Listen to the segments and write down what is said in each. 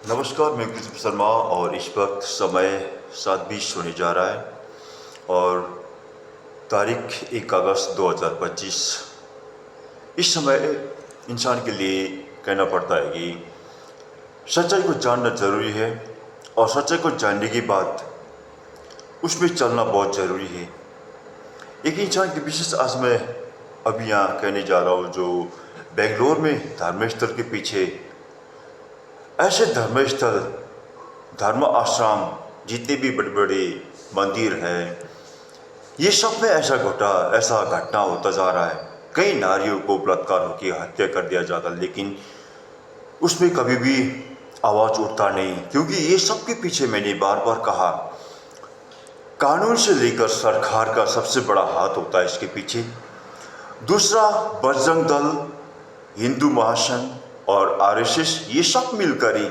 नमस्कार, मैं कुलदीप शर्मा और इस वक्त समय 7:20 होने जा रहा है और तारीख 1 अगस्त 2025। इस समय इंसान के लिए कहना पड़ता है कि सच्चाई को जानना ज़रूरी है और सच्चाई को जानने के बाद उसमें चलना बहुत ज़रूरी है। एक इंसान के विशेष आज मैं अभी यहाँ कहने जा रहा हूँ जो बेंगलोर में धर्मस्थल के पीछे ऐसे धर्मस्थल धर्म आश्रम जितने भी बड़े बड़े मंदिर हैं, ये सब में ऐसा घटना होता जा रहा है। कई नारियों को बलात्कार होकर हत्या कर दिया जाता, लेकिन उसमें कभी भी आवाज़ उठता नहीं, क्योंकि ये सब के पीछे मैंने बार बार कहा, कानून से लेकर सरकार का सबसे बड़ा हाथ होता है इसके पीछे। दूसरा, बजरंग दल, हिंदू महासंघ और आरएसएस, ये सब मिलकर ही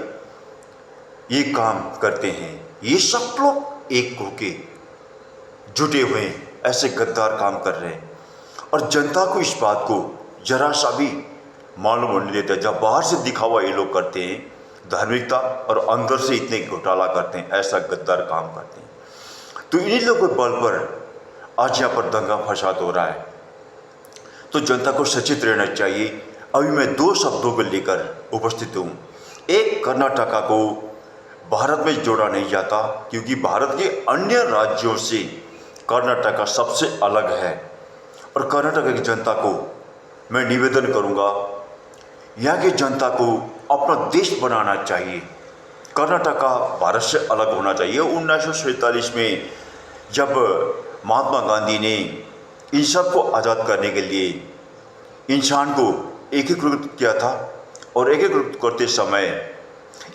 ये काम करते हैं। ये सब लोग एक होके जुटे हुए हैं, ऐसे गद्दार काम कर रहे हैं और जनता को इस बात को जरा सा भी मालूम होने देता है। जब बाहर से दिखावा ये लोग करते हैं धार्मिकता, और अंदर से इतने घोटाला करते हैं, ऐसा गद्दार काम करते हैं। तो इन्हीं लोगों के बल पर आज यहाँ पर दंगा फसाद हो रहा है। तो जनता को सचेत रहना चाहिए। अभी मैं दो शब्दों को लेकर उपस्थित हूँ। एक, कर्नाटका को भारत में जोड़ा नहीं जाता, क्योंकि भारत के अन्य राज्यों से कर्नाटका सबसे अलग है। और कर्नाटका की जनता को मैं निवेदन करूंगा, यहाँ की जनता को अपना देश बनाना चाहिए। कर्नाटका भारत से अलग होना चाहिए। 1947 में जब महात्मा गांधी ने इन सब को आज़ाद करने के लिए इंसान को एकीकृत किया था, और एकीकृत करते समय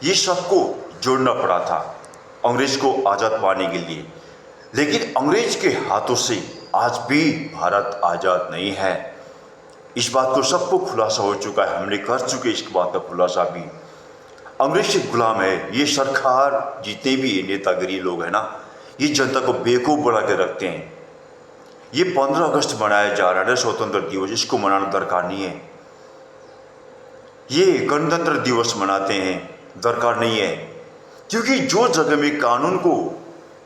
ये सबको जोड़ना पड़ा था अंग्रेज को आज़ाद पाने के लिए। लेकिन अंग्रेज के हाथों से आज भी भारत आज़ाद नहीं है। इस बात को सबको खुलासा हो चुका है, हमने कर चुके इस बात का खुलासा भी। अंग्रेज के गुलाम है ये सरकार, जितने भी नेतागिरी लोग हैं ना, ये जनता को बेवकूफ़ बना के रखते हैं। ये 15 अगस्त मनाया जा रहा है स्वतंत्र दिवस, इसको मनाना दरकार नहीं है। ये गणतंत्र दिवस मनाते हैं, दरकार नहीं है। क्योंकि जो जगह में कानून को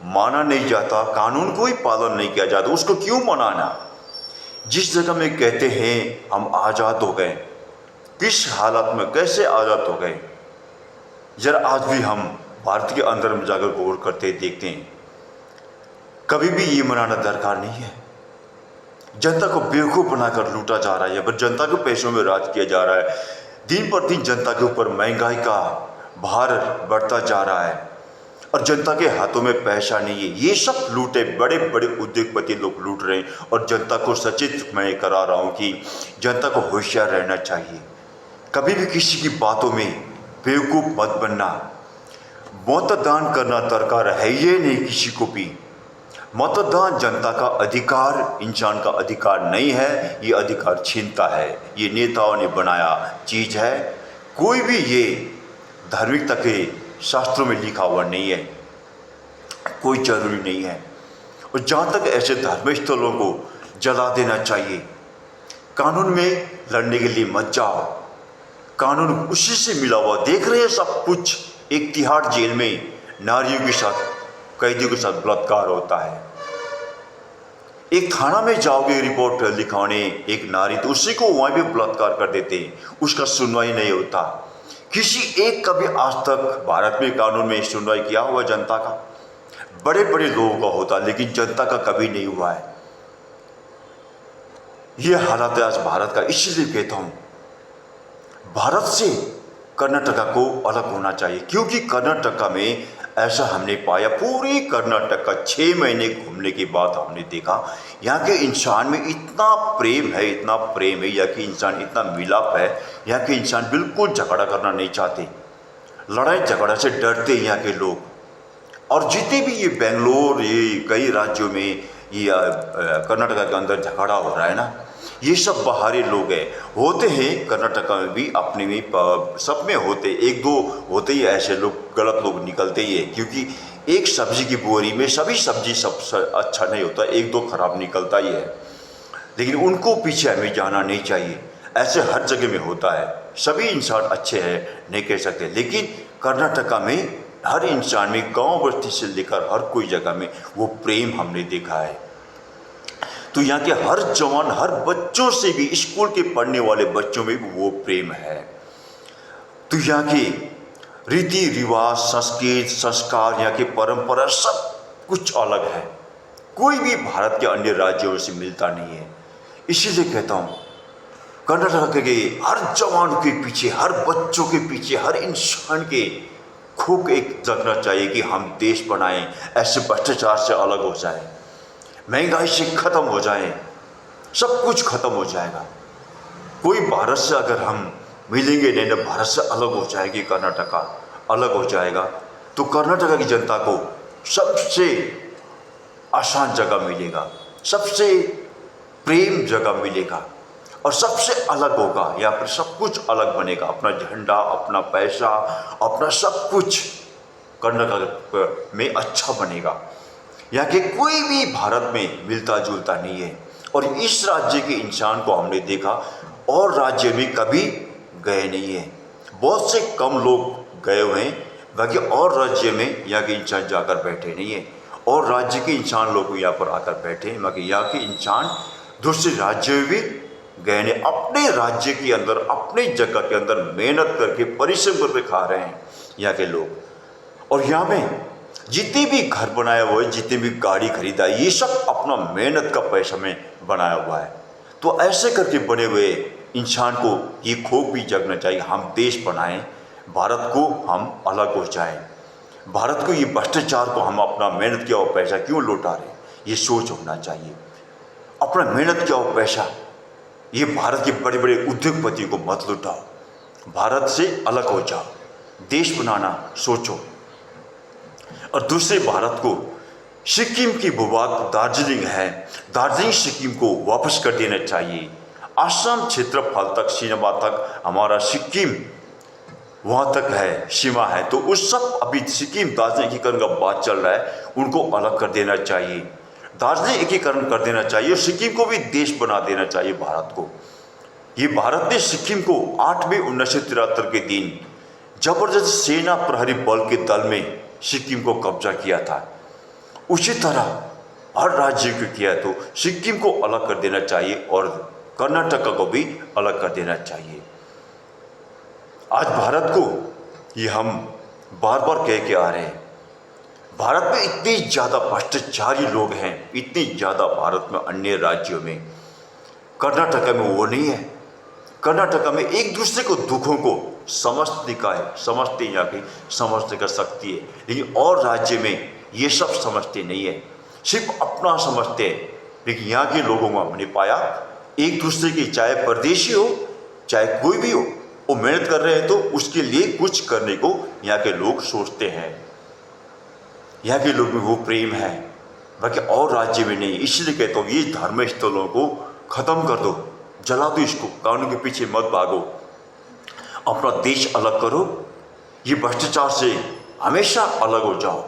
माना नहीं जाता, कानून को ही पालन नहीं किया जाता, उसको क्यों मनाना। जिस जगह में कहते हैं हम आज़ाद हो गए, किस हालत में कैसे आज़ाद हो गए, जरा आज भी हम भारत के अंदर में जाकर गौर करते देखते हैं। कभी भी ये मनाना दरकार नहीं है। जनता को बेवकूफ़ बनाकर लूटा जा रहा है, पर जनता के पैसों में राज किया जा रहा है। दिन पर दिन जनता के ऊपर महंगाई का भार बढ़ता जा रहा है और जनता के हाथों में पैसा नहीं है। ये सब लूटे बड़े बड़े उद्योगपति लोग लूट रहे हैं, और जनता को सचेत मैं करा रहा हूँ कि जनता को होशियार रहना चाहिए। कभी भी किसी की बातों में बेवकूफ़ मत बनना। मतदान करना दरकार है ये नहीं किसी को भी। मतदान जनता का अधिकार, इंसान का अधिकार नहीं है, ये अधिकार छीनता है। ये नेताओं ने बनाया चीज़ है। कोई भी ये धार्मिकता के शास्त्रों में लिखा हुआ नहीं है, कोई जरूरी नहीं है। और जहाँ तक ऐसे धार्मिक स्थलों को जला देना चाहिए, कानून में लड़ने के लिए मत जाओ, कानून उसी से मिला हुआ। देख रहे हैं सब कुछ, एक तिहाड़ जेल में नारियों के साथ, कैदियों के साथ बलात्कार होता है। एक थाना में जाओगे रिपोर्ट लिखवाने एक नारी, तो उसी को वहाँ भी बलात्कार कर देते हैं, उसका सुनवाई नहीं होता। किसी एक कभी आज तक भारत में कानून में सुनवाई किया हुआ जनता का? बड़े बड़े लोगों का होता, लेकिन जनता का कभी नहीं हुआ है। यह हालत है आज भारत का। इसलिए कहता हूँ भारत से कर्नाटका को अलग होना चाहिए, क्योंकि कर्नाटका में ऐसा हमने पाया। पूरी कर्नाटका 6 महीने घूमने के बाद हमने देखा यहाँ के इंसान में इतना प्रेम है, इतना प्रेम है। यहाँ के इंसान इतना मिलाप है। यहाँ के इंसान बिल्कुल झगड़ा करना नहीं चाहते, लड़ाई झगड़ा से डरते यहाँ के लोग। और जितने भी ये बेंगलोर, ये कई राज्यों में ये कर्नाटका के अंदर झगड़ा हो रहा है ना, ये सब बाहरी लोग हैं। होते हैं कर्नाटका में भी, अपने में सब में होते, एक दो होते ही ऐसे लोग, गलत लोग निकलते ही है। क्योंकि एक सब्जी की बोरी में सभी सब्जी सब अच्छा नहीं होता, एक दो खराब निकलता ही है। लेकिन उनको पीछे हमें जाना नहीं चाहिए। ऐसे हर जगह में होता है, सभी इंसान अच्छे हैं नहीं कह सकते, लेकिन कर्नाटका में हर इंसान में, गांव बस्ती से लेकर हर कोई जगह में वो प्रेम हमने देखा है। तो यहाँ के हर जवान, हर बच्चों से भी, स्कूल के पढ़ने वाले बच्चों में भी वो प्रेम है। तो यहाँ के रीति रिवाज, संस्कृत, संस्कार, यहाँ की परंपरा सब कुछ अलग है, कोई भी भारत के अन्य राज्यों से मिलता नहीं है। इसीलिए कहता हूँ कर्नाटक के हर जवान के पीछे, हर बच्चों के पीछे, हर इंसान के खूब एक जगना चाहिए कि हम देश बनाएं, ऐसे भ्रष्टाचार से अलग हो जाए, महंगाई से खत्म हो जाए, सब कुछ खत्म हो जाएगा। कोई भारत से अगर हम मिलेंगे नहीं ना, भारत से अलग हो जाएगी, कर्नाटका अलग हो जाएगा, तो कर्नाटका की जनता को सबसे आसान जगह मिलेगा, सबसे प्रेम जगह मिलेगा और सबसे अलग होगा। यहाँ पर सब कुछ अलग बनेगा, अपना झंडा, अपना पैसा, अपना सब कुछ कर्नाटक में अच्छा बनेगा। यहाँ के कोई भी भारत में मिलता जुलता नहीं है। और इस राज्य के इंसान को हमने देखा और राज्य में कभी गए नहीं है, बहुत से कम लोग गए हुए हैं, बाकी और राज्य में यहाँ के इंसान जाकर बैठे नहीं है, और राज्य के इंसान लोग यहाँ पर आकर बैठे हैं, बाकी यहाँ के इंसान दूसरे राज्य में भी गए नहीं, अपने राज्य के अंदर, अपने जगह के अंदर मेहनत करके, परिश्रम करके खा रहे हैं यहाँ के लोग। और यहाँ में जितने भी घर बनाया हुआ है, जितनी भी गाड़ी खरीदा है, ये सब अपना मेहनत का पैसा में बनाया हुआ है। तो ऐसे करके बने हुए इंसान को ये खूब भी जगना चाहिए, हम देश बनाएं, भारत को हम अलग हो जाएं, भारत को ये भ्रष्टाचार को हम अपना मेहनत किया हुआ पैसा क्यों लौटा रहे हैं, ये सोच होना चाहिए। अपना मेहनत किया हुआ पैसा ये भारत के बड़े बड़े उद्योगपति को मत लुटाओ, भारत से अलग हो जाओ, देश बनाना सोचो। और दूसरे भारत को, सिक्किम की भूभाग दार्जिलिंग है, दार्जिलिंग सिक्किम को वापस कर देना चाहिए। असम क्षेत्रफल तक, सीमा तक हमारा सिक्किम वहाँ तक है, सीमा है, तो उस सब अभी सिक्किम दार्जिलिंग एकीकरण का बात चल रहा है, उनको अलग कर देना चाहिए, दार्जिलिंग एकीकरण कर देना चाहिए और सिक्किम को भी देश बना देना चाहिए भारत को। ये भारत ने सिक्किम को 8 मई 1973 के दिन जबरदस्त सेना प्रहरी बल के दल में सिक्किम को कब्जा किया था। उसी तरह हर राज्य को किया, तो सिक्किम को अलग कर देना चाहिए और कर्नाटका को भी अलग कर देना चाहिए। आज भारत को ये हम बार बार कह के आ रहे हैं, भारत में इतने ज़्यादा भ्रष्टाचारी लोग हैं, इतनी ज़्यादा भारत में अन्य राज्यों में, कर्नाटका में वो नहीं है। कर्नाटका में एक दूसरे को, दुखों को समझने का है, समझते यहाँ की समझने का शक्ति है, लेकिन और राज्य में ये सब समझते नहीं है, सिर्फ अपना समझते हैं। लेकिन यहाँ के लोगों को हमने पाया एक दूसरे की, चाहे परदेशी हो चाहे कोई भी हो, वो मेहनत कर रहे हैं तो उसके लिए कुछ करने को यहाँ के लोग सोचते हैं। यहाँ के लोग में वो प्रेम है, बाकी और राज्य में नहीं। इसलिए कहता हूँ ये धर्म स्थलों को खत्म कर दो, जला दो इसको, कानून के पीछे मत भागो, अपना देश अलग करो, ये भ्रष्टाचार से हमेशा अलग हो जाओ।